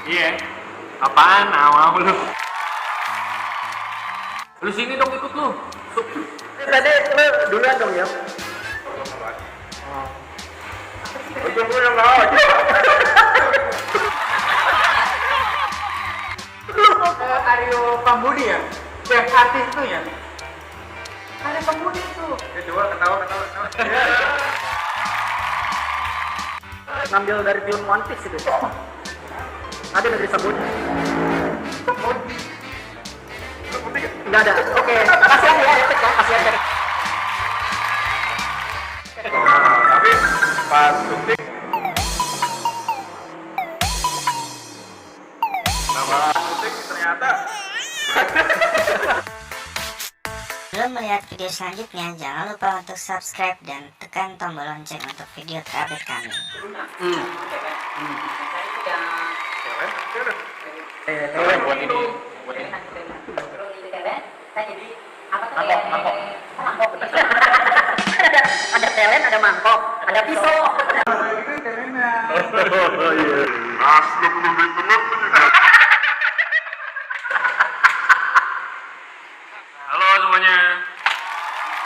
Iya. Apaan? Mau lu. Lu sini dong ikut lu. Tadi lu duluan dong ya. Ujung-ujung yang mau aja. Aryo Pambudi ya? Yang artis itu ya? Aryo Pambudi itu. Ya coba ketawa. Ngambil dari film One Piece itu. Ada negeri sebut. Enggak ada. Oke, kasihan ya, Epic ya, kasihan ya. Tapi pas syuting nama syuting ternyata Sebelum melihat video selanjutnya, jangan lupa untuk subscribe dan tekan tombol lonceng untuk video terupdate kami. Buat ini. Ada talent, ada mangkok, ada pisau. oh iya. Halo semuanya.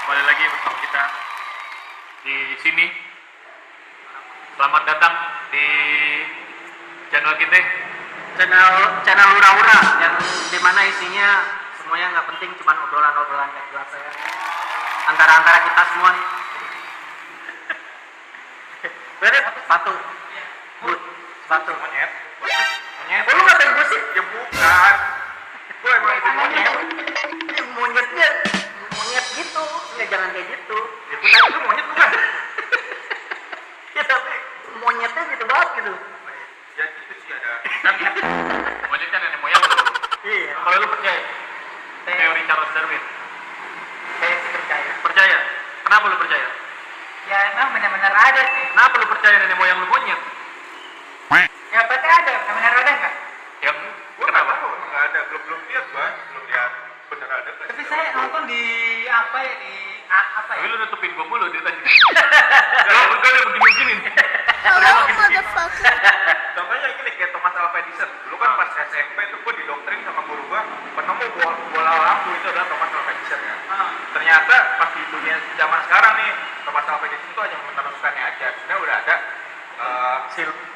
Kembali lagi bersama kita di sini. Selamat datang di channel kita. Channel hura-hura yang dimana isinya semuanya nggak penting, cuman obrolan-obrolan yang biasa ya. Antara kita semua nih. Beres sepatu. Boot, sepatu. Monyet. Lu ngatain gue sih? Ya bukan. Gue emang itu monyet. Monyetnya monyet gitu. Ya jangan kayak gitu. Ya kita itu monyet bukan? Ya tapi monyetnya gitu banget gitu. Ya itu sih ada. Kan monyet kan nenek moyang lu. Iya. Kalau lu percaya teori Charles Darwin? Saya sih percaya. Percaya? Kenapa lu percaya? Ya emang benar-benar ada sih. Kenapa lu percaya nenek moyang lu monyet? Ya pasti ada. Benar ada nggak? Yang Gue nggak tahu, emang nggak ada. Belum lihat bang. Belum lihat bener ada. Tapi saya nonton di apa ya di apa Tapi ya? lu nutupin gua mulu dia tadi. Kalau berkali begini-begini. Hello, motherfucker. Contohnya gini kayak Thomas Alva Edison. Dulu kan pas SMP itu gue didoktrin sama guru gue penemu bola lampu itu adalah Thomas Alva Edison ya. Ternyata pas di dunia zaman sekarang nih Thomas Alva Edison itu hanya meneruskannya aja. Sebenarnya udah ada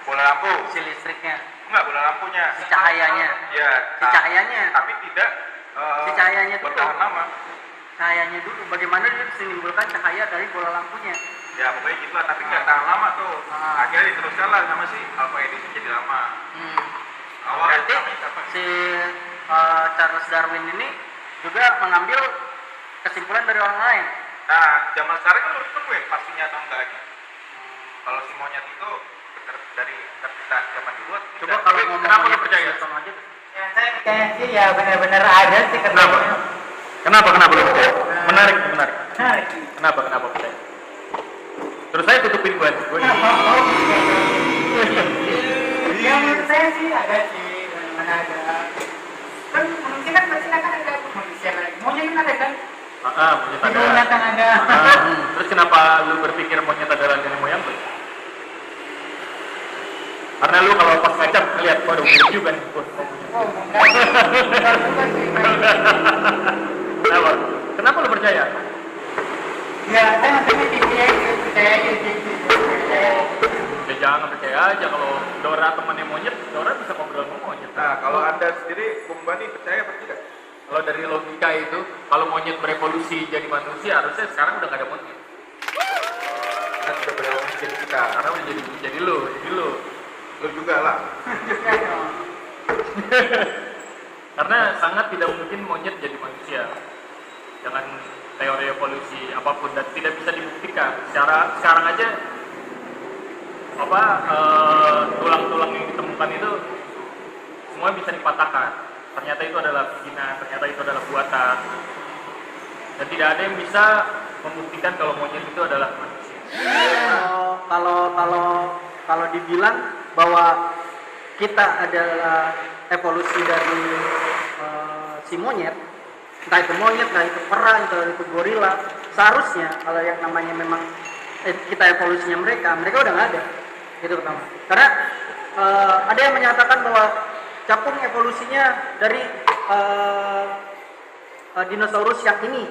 bola lampu. Si listriknya, Enggak, bola lampunya. si cahayanya, Ya. si cahayanya, Tapi tidak si cahayanya dulu. bertahan lama. Cahayanya dulu. Bagaimana dia bisa menimbulkan cahaya dari bola lampunya? Ya pokoknya gitu lah. Tapi nggak tahan lama tuh. Akhirnya diteruskan lah sama si Alva Edison jadi lama. Awalnya Berarti tapi siapa? si Charles Darwin ini juga mengambil kesimpulan dari orang lain. Nah, zaman sekarang kan harus nemuin pastinya atau enggaknya. Kalau si monyet itu bener dari kita zaman dulu. Coba kalau ngomong kenapa lu monyet, percaya? sama aja. Ya saya percaya sih ya benar-benar ada sih Kenapa? Kenapa lu percaya? Menarik. Nah, Kenapa percaya? Terus saya tutupin gua. ya menurut saya sih ada sih, benar-benar ada. Kan manusia kan pasti akan ada manusia lagi. Monyet kan ada kan? Monyet Di dunia kan ada. Terus kenapa lu berpikir monyet adalah nenek moyang lu? Karena lu kalau pas ngecap ngeliat, waduh mirip juga nih gua. Oh, enggak juga sih. Kenapa lu percaya? Ya saya nontonnya TV aja, percaya aja sih. Percaya. Ya jangan percaya aja kalau Dora temannya monyet, Dora bisa ngobrol sama monyet. Nah, kalau anda sendiri, Bung Bani percaya apa tidak? Kalau dari logika itu, kalau monyet berevolusi jadi manusia, harusnya sekarang udah gak ada monyet. Karena sudah berevolusi jadi kita. Karena udah jadi lu. Lu juga lah. Karena sangat tidak mungkin monyet jadi manusia. Dengan teori evolusi apapun dan tidak bisa dibuktikan. Sekarang aja tulang-tulang yang ditemukan itu semua bisa dipatahkan. Ternyata itu adalah bikinan, ternyata itu adalah buatan. Dan tidak ada yang bisa membuktikan kalau monyet itu adalah manusia. Kalau dibilang bahwa kita adalah evolusi dari si monyet, entah itu monyet, entah itu kera, entah itu gorila, seharusnya kalau yang namanya memang kita evolusinya mereka udah nggak ada. Itu pertama. Karena ada yang menyatakan bahwa capung evolusinya dari dinosaurus yang ini.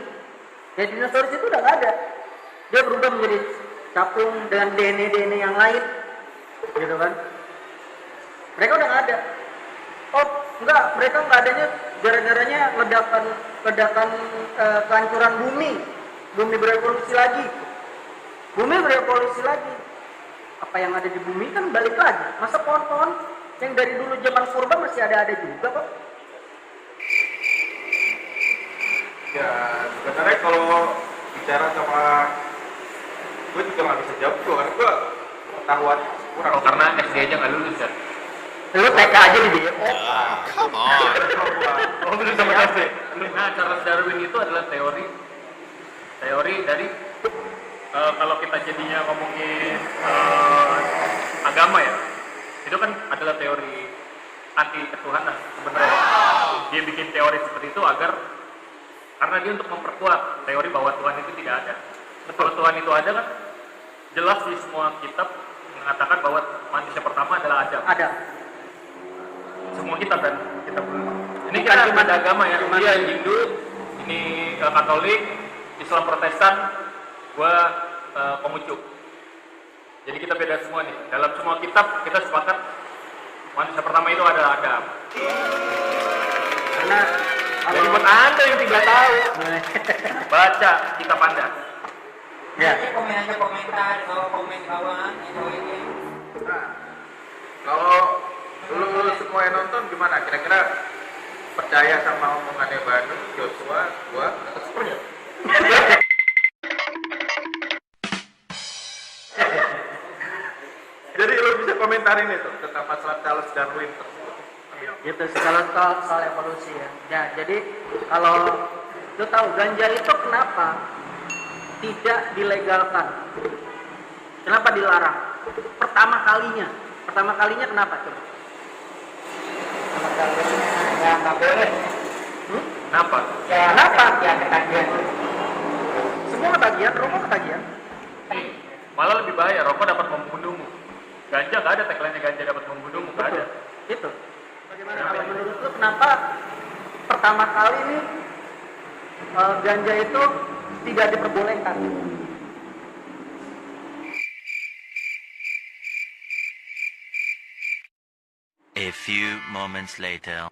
Ya dinosaurus itu udah nggak ada. Dia berubah menjadi capung dengan DNA yang lain, gitu kan? Mereka udah nggak ada. Oh enggak, mereka nggak adanya gara-garanya ledakan kehancuran bumi. Bumi berevolusi lagi. Bumi berevolusi lagi. Apa yang ada di bumi kan balik lagi. Masa pohon-pohon yang dari dulu zaman purba masih ada juga kok. Ya sebenarnya kalau bicara sama gue juga nggak bisa jawab tuh, karena gue pengetahuan kurang. Oh, karena SD aja nggak lulus ya? Lu TK aja di dia. Come on. Oh, belum sama SD. Nah, Charles Darwin itu adalah teori dari kalau kita jadinya ngomongin agama ya, itu kan adalah teori anti ketuhanan sebenarnya. Dia bikin teori seperti itu karena dia untuk memperkuat teori bahwa Tuhan itu tidak ada. Kalau Tuhan itu ada kan jelas di semua kitab mengatakan bahwa manusia pertama adalah Adam. Ada. Semua kitab dan kitab dulu. Ini Bukan kita cuma beda agama ya. cuma- Dia Hindu, ini Katolik, Islam Protestan, gua Konghucu. Jadi kita beda semua nih. Dalam semua kitab kita sepakat manusia pertama itu adalah Adam. Karena Jadi buat anda yang tidak tahu, baca kitab Anda. ya. Nanti komen aja komentar, komen bawah ini. Nah, kalau lu semua yang nonton gimana? Kira-kira percaya sama omongannya Bandung, Joshua, gua, atau sepertinya? Jadi lu bisa komentarin itu tentang masalah Charles Darwin tersebut. Gitu sih kalau soal evolusi ya. Ya, jadi kalau lu tahu ganja itu kenapa tidak dilegalkan? Kenapa dilarang? Pertama kalinya kenapa coba? Ya nggak boleh. Kenapa? Ya Kenapa? Ya ketagihan. Semua ketagihan, rokok ketagihan. Malah lebih bahaya, rokok dapat membunuhmu. Ganja nggak ada tagline ganja dapat membunuhmu, nggak ada. Gitu. Bagaimana kalau menurut lu kenapa pertama kali nih ganja itu tidak diperbolehkan? A few moments later.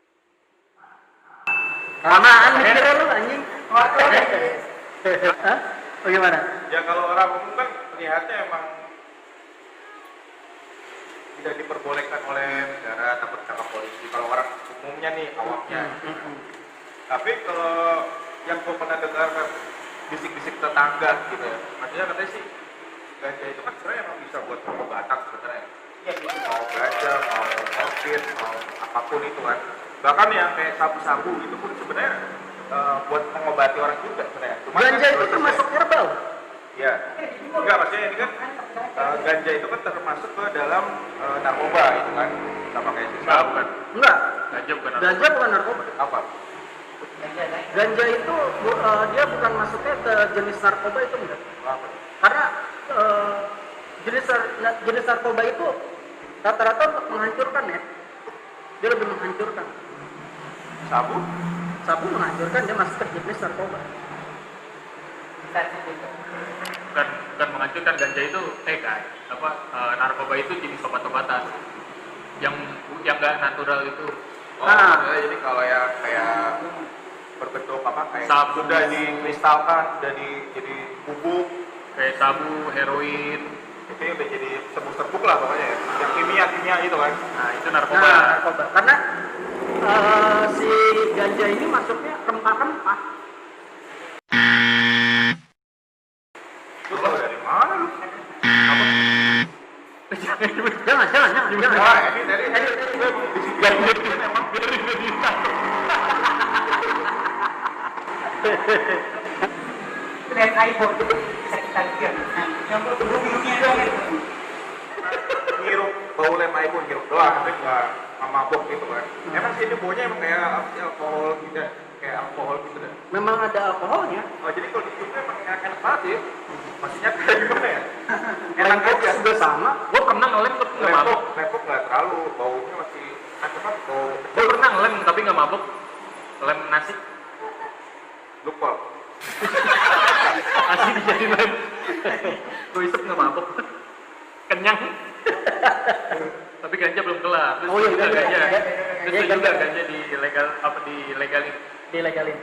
Lamaan mikirnya lu anjing. Hah? Bagaimana? Ya kalau orang umum kan melihatnya emang tidak diperbolehkan oleh negara, takut sama polisi. Kalau orang umumnya nih, awamnya. Tapi kalau yang gue pernah dengar kan bisik-bisik tetangga gitu ya, maksudnya katanya sih ganja itu kan sebenarnya emang bisa buat pengobatan sebenarnya. Ya, Mau ganja, mau morfin, mau apapun itu kan. Bahkan yang kayak sabu-sabu itu pun sebenarnya buat mengobati orang juga sebenarnya. Cuman Ganja kan itu termasuk herbal. ya, enggak maksudnya ini kan ganja itu kan termasuk ke dalam narkoba itu kan, sama kayak Enggak, sabu. bukan. Enggak. Ganja bukan narkoba. Ganja bukan narkoba. Apa? Ganja itu dia bukan masuknya ke jenis narkoba itu enggak. Apa? Karena jenis narkoba itu rata-rata untuk menghancurkan ya. Dia lebih menghancurkan. Sabu? Sabu menghancurkan, dia masuk ke jenis narkoba. Bukan menghancurkan. Ganja itu narkoba itu jenis obat-obatan yang nggak natural itu. Oh, Nah. ya, jadi kalau yang kayak berbentuk apa kayak Sabu. sudah dikristalkan, sudah jadi bubuk, Kayak sabu, heroin. itu udah jadi serbuk-serbuk lah pokoknya ya. Yang kimia itu kan. Nah, itu narkoba. Nah, narkoba. Karena si ganja ini masuknya rempah-rempah. Lu tahu dari mana lu? Jangan. Wah, ini dari gue emang di situ emang Lihat iPhone bisa kita lihat. Yang biru-birunya doang itu. ngirup bau lem iPhone ngirup doang, tapi nggak mabok gitu kan. Emang sih ini baunya emang kayak apa sih, alkohol gitu, kayak alkohol gitu deh. Memang ada alkoholnya. Oh jadi kalau diciumnya emang enak banget sih. Maksudnya kayak gimana ya? Enak Lepok aja. juga sama. Gue pernah ngelem tapi nggak mabok. Lepok nggak terlalu, baunya masih Gue pernah ngelem tapi nggak mabuk. Lem nasi. Lupa. Nasi dijadiin lem. Gue isep nggak mabuk. Kenyang. Tapi ganja belum kelar. Terus Oh iya, juga ganja. ganja. Iya, Terus ganja. juga ganja dilegalin. Dilegalin.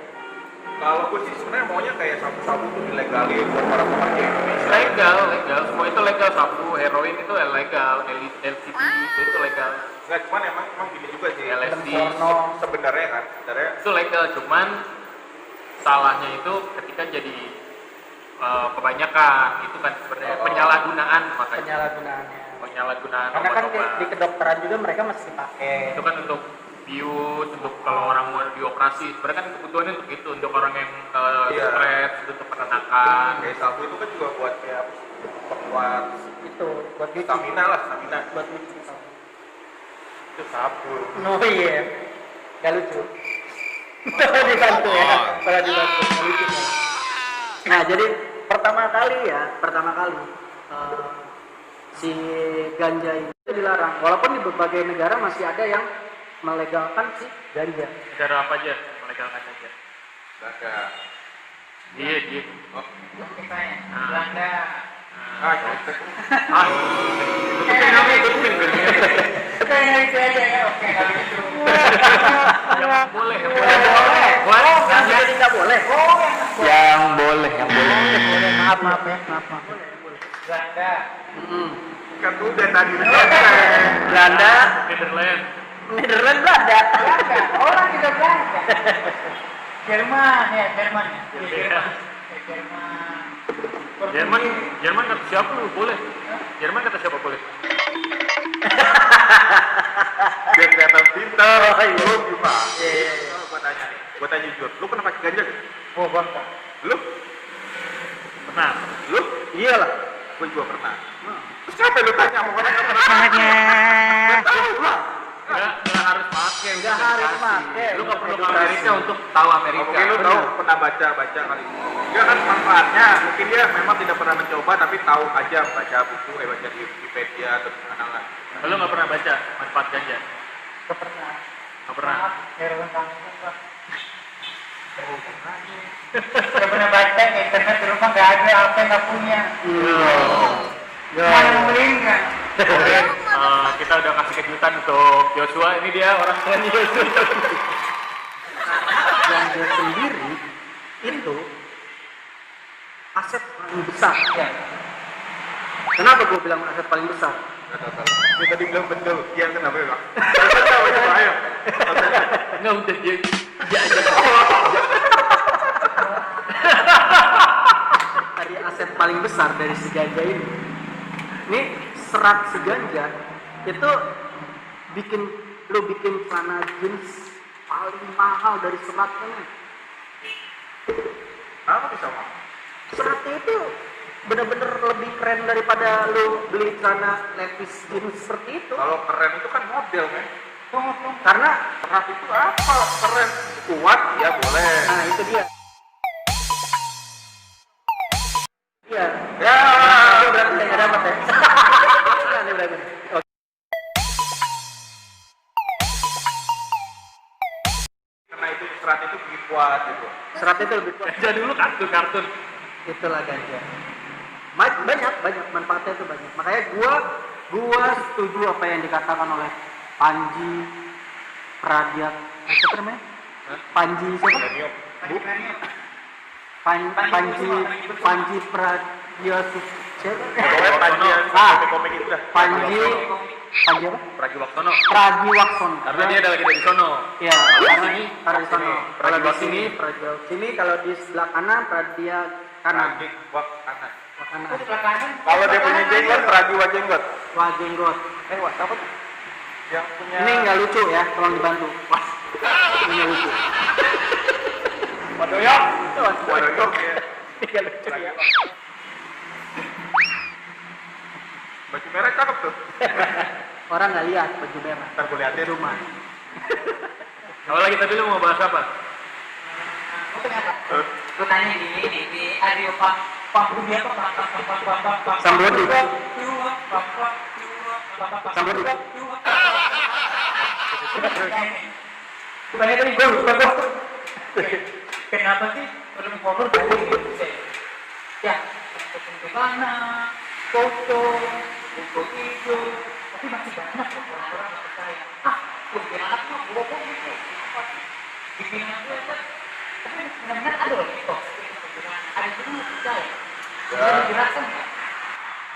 Kalau gue sih sebenarnya maunya kayak sabu-sabu tuh dilegalin buat para pekerja Indonesia. Legal. Semua itu legal. Sabu, heroin itu legal. LCT itu legal. Nggak, cuman emang gini juga sih. LSD Sebenarnya kan, sebenarnya itu legal. Cuman salahnya itu ketika jadi kebanyakan. Itu kan sebenarnya penyalahgunaan makanya. Penyalahgunaannya. Karena kan obat-obatan. di kedokteran juga mereka masih pakai. Itu kan untuk bius, untuk kalau orang mau dioperasi. Sebenarnya kan kebutuhannya untuk itu, untuk orang yang Iya. stres, untuk peternakan. kayak sabu itu kan juga buat kayak penguat Itu buat nyuci. stamina lah, stamina. Buat nyuci. Itu sabu. Oh iya. Gak lucu. Dibantu ya. Kalau dibantu gak lucu. Kan? Nah, jadi pertama kali si ganja itu dilarang. Walaupun di berbagai negara masih ada yang melegalkan si ganja. Negara apa aja melegalkan aja. Nggak ada. Iya. Oh. Kita ya, Belanda. Gitu. Tutupin. Kita yang itu aja ya, oke kalau gitu. Yang boleh. Buat ganja tidak boleh. Yang boleh. Maaf ya, maaf. Belanda. Kan udah tadi. Belanda, Netherlands. Nederland Belanda. Belanda, orang juga Belanda. Jerman ya, Jerman. Jerman kata siapa lu boleh? Jerman kata siapa boleh? Biar kelihatan pintar. Oh, iya. Lu gimana? Iya. Gua tanya nih. Gua tanya jujur. Lu pernah pakai ganja gak? Oh, bangga. Lu? Pernah. Lu? Iyalah. Gua juga pernah. Terus kenapa lu tanya sama orang yang pernah? Nggak tahu lah. Nggak harus pakai. Nggak harus pakai. Lu nggak perlu ke Amerika untuk tahu Amerika. Mungkin lu tahu pernah baca kali. Dia kan manfaatnya mungkin dia memang tidak pernah mencoba tapi tahu aja baca buku, baca di Wikipedia atau di mana lah. Lu nggak pernah baca manfaat ganja? Nggak pernah. Nggak pernah. Maaf, heroin kampung, Pak. Nggak pernah baca di internet di rumah nggak ada, apa nggak punya. Mana mau beliin kan? Kita udah kasih kejutan untuk Joshua. Ini dia orang tuanya Joshua. Ganja sendiri itu aset paling besar. Ya. Kenapa gue bilang aset paling besar? Nggak tahu. Dia tadi bilang betul. Dia kenapa ya, Bang? Kenapa ayo? Nggak udah dia. Ya. Dari aset paling besar dari si ganja ini serat si ganja itu bikin celana jeans paling mahal dari seratnya. Kenapa bisa Bang? Seratnya itu bener-bener lebih keren daripada lu beli celana levis jeans seperti itu. Kalau keren itu kan model kan? Tunggu. Karena Serat itu apa? Keren. Kuat ya boleh. nah itu dia. Iya. Ya. Itu berarti saya nggak dapat ya. Ini berarti. Oke. Karena itu serat itu lebih kuat gitu. Serat itu lebih kuat. Ganja dulu kartun. Itulah ganja. Banyak manfaatnya itu banyak. Makanya gua setuju apa yang dikatakan oleh Panji siapa namanya? Panji siapa? Milenium. Panji Pragiwaksono. Pokoknya Panji yang komik itu dah. Panji apa? Pragiwaksono. Pragiwaksono. Karena dia ada lagi dari sono. Iya, Kalau di karena sini, karena di sono. Kalau di sini Pragiwaksono. Pragiwaksono, kalau di sebelah kanan Pradia kanan. Wak kanan. Kanan. Itu sebelah kanan. Kalau dia punya jenggot, Pragiwa jenggot. Wah, jenggot. Wah, apa tuh? Yang punya. Ini nggak lucu ya, tolong dibantu. Wah, ini nggak lucu. Wadoyok. Wadoyok ya. Nggak lucu ya. Baju merah cakep tuh. Orang nggak lihat baju merah. Ntar gue liatin. Cuma. Kalau lagi tadi lu mau bahas apa? Gue tanya di Ario Pak Budi apa Pak Sambrodi. Bukannya tadi gue lupa kok. Kenapa sih film horor dari Indonesia? Ya, kuntilanak, foto, buku hijau, tapi masih banyak kok orang-orang yang percaya. Kuntilanak mah bohong gitu. Di film itu ya, tapi benar-benar ada loh itu. Ada juga yang percaya. Bisa dijelaskan nggak?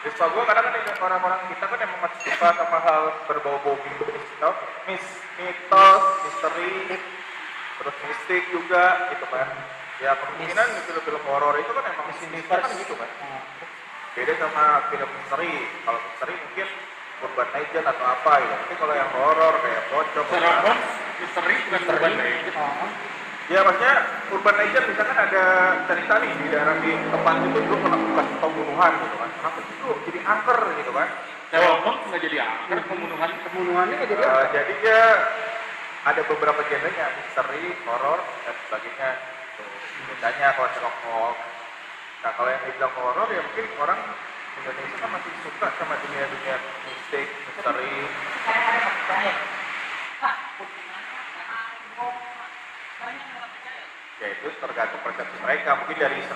Rispa gue kadang kan orang-orang kita kan emang masih suka sama hal berbau-bau mitos, misteri, terus mistik juga gitu kan. Ya kemungkinan di film-film horor itu kan emang mistisnya kan gitu kan. Beda sama film misteri. Kalau misteri mungkin urban legend atau apa gitu. Tapi kalau yang horor kayak pocong, Misteri bukan urban legend. ya maksudnya urban legend misalkan ada cerita nih di daerah di tempat itu dulu pernah bekas pembunuhan gitu kan. Kenapa itu jadi angker gitu kan? Telepon nggak jadi angker Pembunuhannya jadi Jadi dia ada beberapa genrenya, misteri, horor, dan sebagainya. Biasanya kalau Sherlock Holmes. Nah kalau yang dibilang horor ya mungkin orang Indonesia kan masih suka sama dunia-dunia mistik, misteri. Kadang-kadang nggak percaya. Ya itu tergantung persepsi mereka. Mungkin dari 100%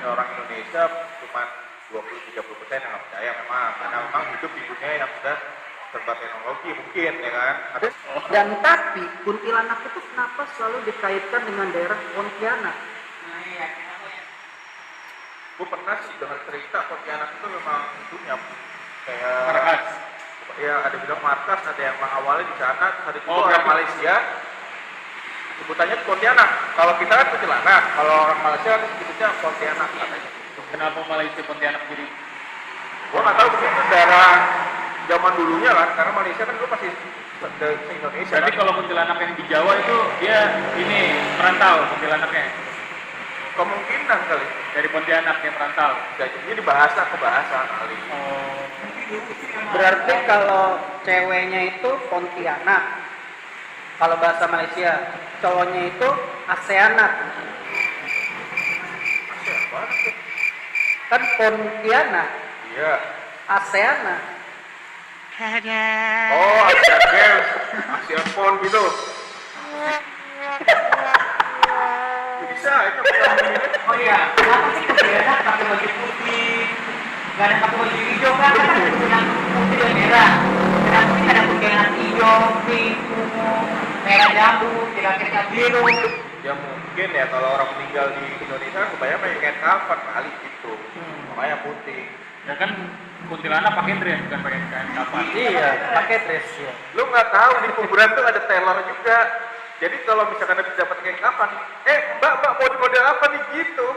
orang Indonesia cuma 20-30% yang nggak percaya memang. Karena memang hidup di dunia yang sudah serba teknologi mungkin ya kan. Dan tapi kuntilanak itu kenapa selalu dikaitkan dengan daerah Pontianak? Nah iya, kenapa ya? Gue pernah sih dengar cerita Pontianak itu memang punya kayak Markas. ya ada bilang markas, ada yang awalnya di sana, ada juga Oh, orang berarti- Malaysia sebutannya Pontianak. Kalau kita kan kuntilanak, kalau orang Malaysia kan sebutnya Pontianak katanya. Kenapa Malaysia Pontianak jadi? Gue nggak tahu mungkin itu daerah zaman dulunya kan, karena Malaysia kan dulu masih se-Indonesia. Berarti Kan? kalau kuntilanak yang di Jawa itu dia ini perantau kuntilanaknya Kemungkinan kali, dari Pontianak yang perantau. jadi bahasa ke bahasa kali. Oh. Berarti kalau ceweknya itu Pontianak, kalau bahasa Malaysia, cowoknya itu ASEANak. Masih apa tuh? Kan Pontianak, Iya. ASEANak. Oh, Asian Games, Asian Pon gitu. Bisa, itu bisa memilih. Oh iya, kenapa sih kuntilanak pakai baju putih? Gak ada pakai baju hijau kan? Kan ada kuntilanak putih dan merah. Kenapa sih ada kuntilanak hijau, pink, ungu, merah jambu, kira-kira biru? Ya mungkin ya kalau orang meninggal di Indonesia kan kebanyakan pakai kain kafan kali gitu. Makanya putih. Ya kan kuntilanak pakai dress bukan pakai kain kapan. Iya, pakai dress ya. Lu nggak tahu di kuburan tuh ada teller juga. Jadi kalau misalkan habis dapat kain kafan, mbak mau di model apa nih gitu.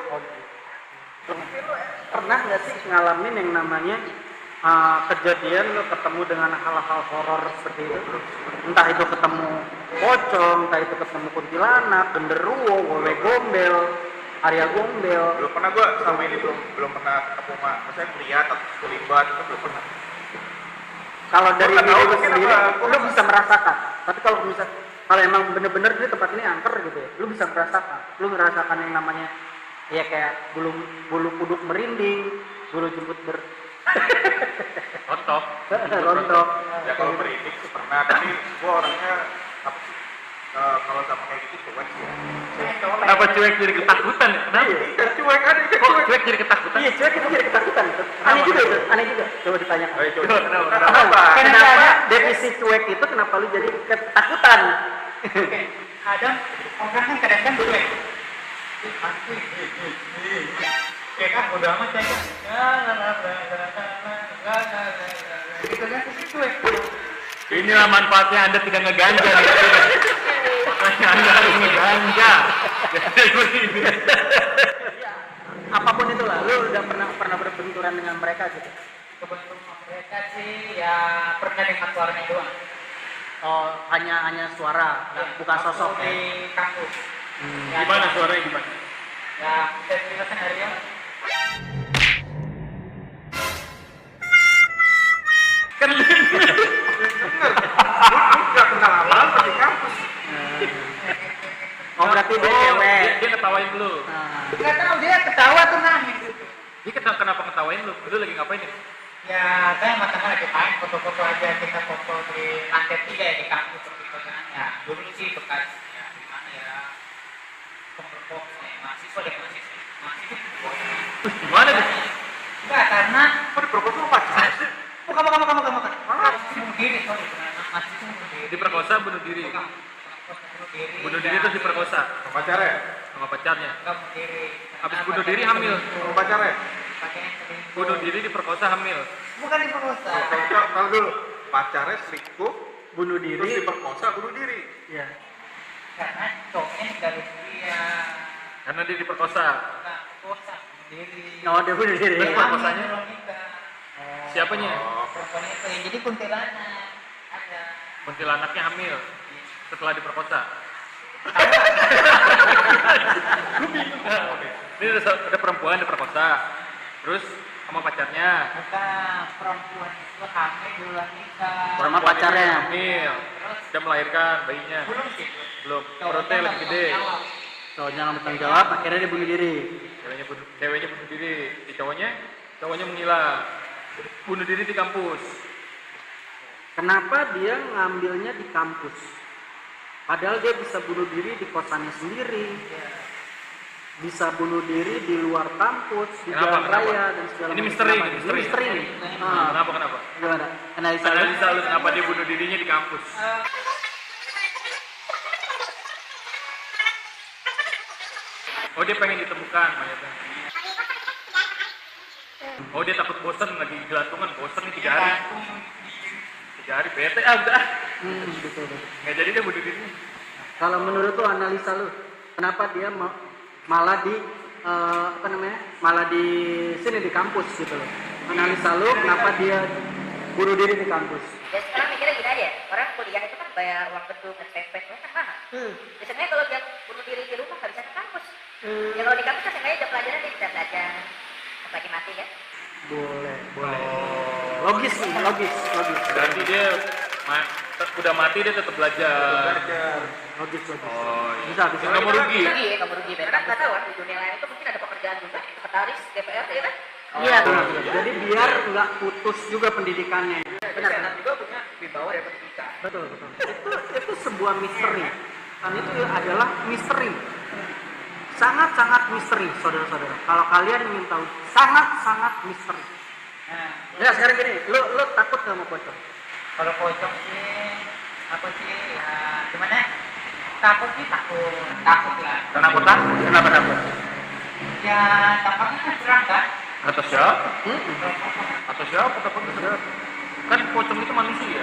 Pernah nggak sih ngalamin yang namanya kejadian lo ketemu dengan hal-hal horor seperti itu? Entah itu ketemu pocong, entah itu ketemu kuntilanak, genderuwo, wewe gombel, Arya gombel. Belum pernah gua sama ini belum pernah ketemu maksudnya melihat atau terlibat itu belum pernah. Kalau dari Gua nggak diri tahu lu mungkin sendiri, apa, lu bisa merasakan. Tapi kalau emang bener-bener di tempat ini angker gitu ya, lu bisa merasakan. Lu ngerasakan yang namanya ya kayak bulu kuduk merinding, bulu jemput Rontok. rontok. Ya kalau merinding sih pernah, tapi gua orangnya apa sih? Kalau sama kayak gitu cuek sih. Kenapa cuek jadi ketakutan? Kenapa? Iya cuek ada Kok cuek jadi ketakutan? Iya, cuek itu jadi ketakutan. Aneh juga itu, aneh juga. Coba ditanyakan. Ayo coba. Kenapa? Kenapa definisi cuek itu kenapa lu jadi ketakutan? Oke, kadang orang kan kadang-kadang cuek. Ya kan, udah amat ya kan. Gitu kan, itu cuek. Inilah manfaatnya Anda tidak ngeganja nih. Makanya Anda harus ngeganja. Jadi begini. Apapun itulah, lu udah pernah berbenturan dengan mereka gitu. Kebetulan mereka sih ya pernah dengan suaranya doang. Oh, hanya suara, bukan sosok ya. Di kampus. Ya, Gimana suaranya gimana? Ya, bisa dijelaskan hari ya. Kan Nggak kenal apa-apa di kampus. Oh, berarti dia cewek. Dia ketawain lu. Nah, Nggak tahu dia ketawa tuh nangis gitu. Dia kenapa ketawain lu? Lu lagi ngapain ya? Ya, saya sama teman lagi main foto-foto aja, kita foto di lantai 3 ya di kampus seperti itu kan. Ya, dulu sih bekas ya di mana ya penggerpok mahasiswa deh mahasiswa Gimana tuh? enggak karena Kok diperkosa sama pacar? bukan bunuh diri sorry mahasiswa bunuh diri Diperkosa, bunuh diri. Bunuh diri terus diperkosa Sama pacarnya? sama pacarnya. enggak bunuh diri. Habis bunuh diri hamil. Sama pacarnya? Pakainya selingkuh. Bunuh diri diperkosa hamil. Bukan diperkosa. Kalau dulu pacarnya selingkuh, Bunuh terus diri. diperkosa, bunuh diri. Ya. Karena cowoknya ninggalin dia. Karena dia diperkosa. Bukan perkosa, bunuh diri. Oh, dia bunuh diri. Terus perkosanya? Belum nikah. Siapanya? Perempuan itu ya, jadi kuntilanak ada. Kuntilanaknya hamil setelah diperkosa. Ini ada perempuan diperkosa. Terus sama pacarnya. Bukan perempuan itu hamil duluan nikah. Sama pacarnya. Perempuan ini hamil. Sudah melahirkan bayinya. Belum sih. Belum. Perutnya lagi gede. Cowoknya nggak bertanggung jawab, akhirnya dia bunuh diri. Ceweknya bunuh diri. Si cowoknya menghilang. Bunuh diri di kampus. Kenapa dia ngambilnya di kampus? Padahal dia bisa bunuh diri di kosannya sendiri. Bisa bunuh diri di luar kampus, di Kenapa? jalan raya dan segala Ini macam. misteri, Kenapa? ini misteri. Misteri nih. Kenapa? Gimana? Analisa lu? Analisa lu kenapa dia bunuh dirinya di kampus. Oh, dia pengen ditemukan mayatnya. Oh, dia takut bosan lagi gelantungan, bosan nih 3 hari. 3 hari bete udah. Betul. Nggak jadi dia bunuh diri. Kalau menurut lu analisa lu, kenapa dia malah di malah di sini di kampus gitu loh. Analisa lu kenapa dia bunuh diri di kampus? Ya sekarang mikirnya gini aja, orang kuliah itu kan bayar uang gedung, SPP, itu kan mahal. Biasanya kalau dia bunuh diri di rumah nggak bisa ke kampus. Ya kalau di kampus kan seenggaknya ada pelajaran dia bisa belajar, apalagi mati kan. Boleh. Oh. Logis nih, logis. Berarti dia udah mati dia tetap belajar. Logis. Oh, iya. Bisa. Nggak mau rugi. Kamu rugi. Karena nggak tahu kan di dunia lain itu mungkin ada pekerjaan juga, sekretaris, DPR, ya kan? Iya. Jadi biar nggak putus juga pendidikannya. Benar juga punya wibawa dapat kita. Betul. Itu sebuah misteri. Dan itu adalah misteri. Sangat misteri, saudara-saudara. Kalau kalian ingin tahu, sangat misteri. Nah, Ya sekarang gini, lu takut nggak sama pocong? kalau pocong sih apa sih ya gimana? Takut sih takut lah. Kenapa takut? Kenapa takut? Ya tampaknya kan serang kan. Atas siapa? Atas siapa takut? Kan pocong itu manusia.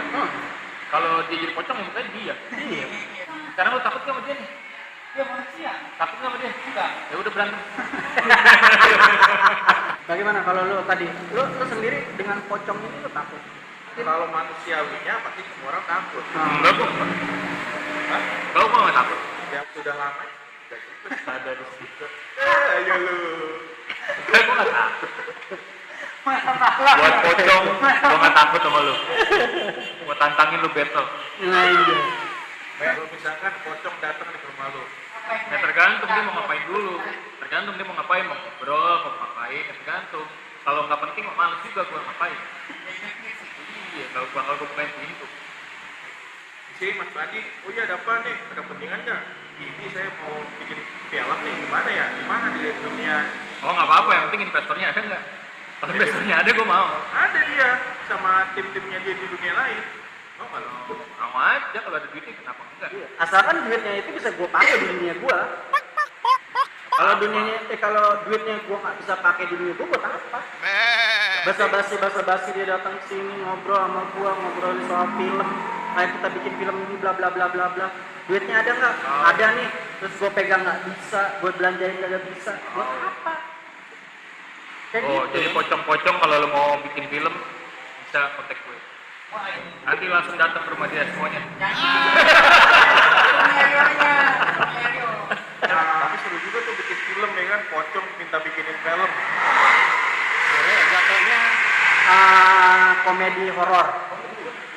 Kalau dia jadi pocong, ya mukanya dia. Iya. Sekarang lu takut nggak sama dia nih? Dia manusia. Takut nggak sama dia? Enggak. Ya udah berantem. Bagaimana kalau lu tadi? Lu sendiri dengan pocong ini lu takut? Kalau manusiawinya pasti semua orang takut. Enggak kok. Hah? Kau kok nggak takut? Yang sudah lama udah gitu. Ada di situ. Ayo lu. Enggak, gue nggak takut. Buat pocong, gue nggak takut sama lu. Gue tantangin lu battle. Nah iya. Kalau misalkan pocong datang di rumah lu, Ya tergantung dia mau ngapain dulu. Tergantung dia mau ngapain, mau ngobrol, mau ngapain, ya tergantung. Kalau nggak penting, males juga gue ngapain. Iya, kalau gue bukain pintu. sih Mas Badi, oh iya ada apa nih? Ada kepentingan nggak? Ini saya mau bikin film nih, gimana ya? Gimana di dunia? Oh nggak apa-apa, yang penting investornya ada nggak? Kalau investornya ada, gue mau. Ada dia sama tim-timnya dia di dunia lain. Mau nggak lo? Mau aja kalau ada duitnya, kenapa enggak? Asalkan duitnya itu bisa gue pakai di dunia gue. Kalau duitnya gue nggak bisa pakai di dunia gue, buat apa? Basa-basi dia datang ke sini ngobrol sama gue, ngobrolin soal film. Kayak kita bikin film ini bla bla bla bla bla. Duitnya ada nggak? Ada nih. Terus gue pegang nggak bisa, gue belanjain nggak bisa. Buat apa? Kayak Oh, gitu. jadi pocong-pocong kalau lo mau bikin film, bisa kontak gue. Nanti langsung datang ke rumah dia semuanya. Tapi seru juga tuh bikin film ya kan, pocong minta bikinin film. Jatuhnya komedi horor.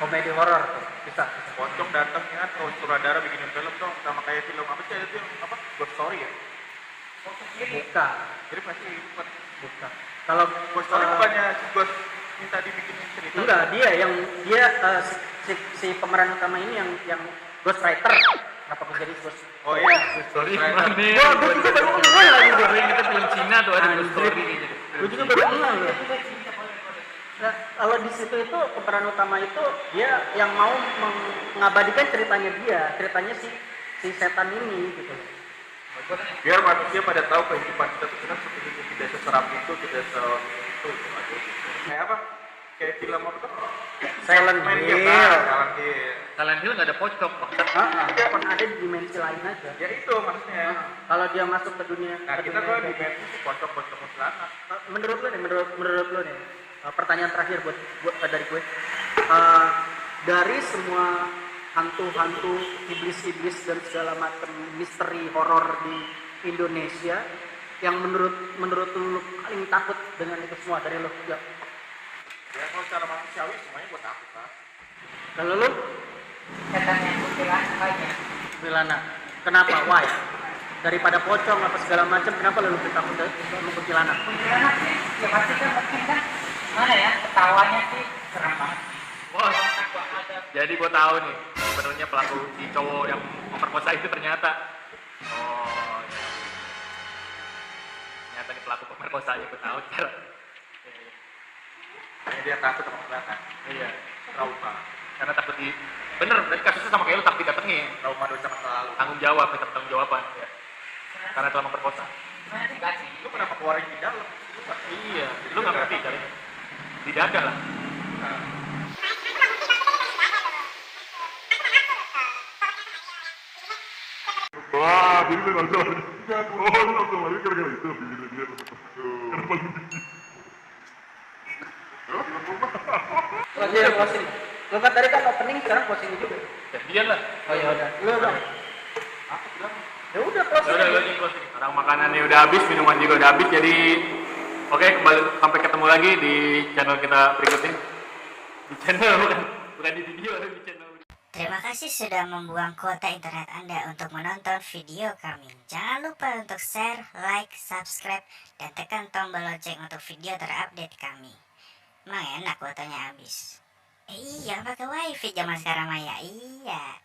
Komedi horor tuh. Bisa. Pocong datang ya kan, ke sutradara bikinin film dong, sama kayak film apa sih ada tuh apa? Ghost Story ya? Buka. Jadi pasti Buka. Kalau Ghost Story bukannya si Ghost minta dibikinin cerita. Enggak, dia si pemeran utama ini yang ghostwriter. Kenapa kok jadi ghost? Oh iya, Story Writer. mana? Gua juga baru ngeh lagi gua. Story itu film Cina tuh ada ghost story gitu. Gua juga baru ngeh loh. Nah, kalau di situ itu pemeran utama itu dia yang mau mengabadikan ceritanya si setan ini gitu. Biar manusia pada tahu kehidupan kita itu sebenarnya tidak seseram itu, tidak itu. Kayak apa? Kayak film apa tuh? Silent Main Hill. game, Silent Hill. Silent Hill nggak ada pocong, maksud. Dia kan ada di dimensi lain aja. Ya itu maksudnya. Kalau dia masuk ke dunia, Nah ke kita dunia kalau ini. dimensi pocong-pocong selatan. Menurut lo nih, pertanyaan terakhir buat dari gue. Dari semua hantu-hantu, iblis-iblis dan segala macam misteri horor di Indonesia, yang menurut lu paling takut dengan itu semua dari lo? Ya. Ya kalau secara manusiawi semuanya buat takut lah. Kalau lu, setan yang kuntilanak banyak. Milana, kenapa? Why? Daripada pocong apa segala macam, kenapa lu lebih takut sama kuntilanak? Kuntilanak sih ya pasti kan mungkin kan mana ya ketawanya sih serem banget. Wah, Takut ada jadi gue tahu nih, sebenarnya pelaku si cowok yang memperkosa itu ternyata, oh, ya. Ternyata nih pelaku pemerkosanya gue tahu sekarang. Hanya dia takut sama kelihatan. Iya, Trauma. karena takut bener, berarti kasusnya sama kayak lu takut didatengin, Trauma dosa masa lalu. tanggung jawab, minta tanggung jawaban, ya. Karena telah memperkosa. sebenarnya sih enggak sih. Lu kenapa keluarin di dalam? Iya, lu nggak ngerti kali. Di dada lah. Wah, jadi saya nggak lari. Oh, lu nggak bisa lari gara-gara itu. Dia. Kenapa lu bikin? Closing. Lu kan tadi kan opening, sekarang closing juga. Jadian lah. Oh ya udah. Lu dong. Ya udah Ya closing. udah, lu closing. Sekarang makanannya udah habis, minuman juga udah habis, jadi oke, kembali sampai ketemu lagi di channel kita berikutnya. Di channel bukan di video, di channel. Terima kasih sudah membuang kuota internet Anda untuk menonton video kami. Jangan lupa untuk share, like, subscribe, dan tekan tombol lonceng untuk video terupdate kami. Emang enak kuotanya habis. Iya, pakai wifi zaman sekarang Maya. Iya.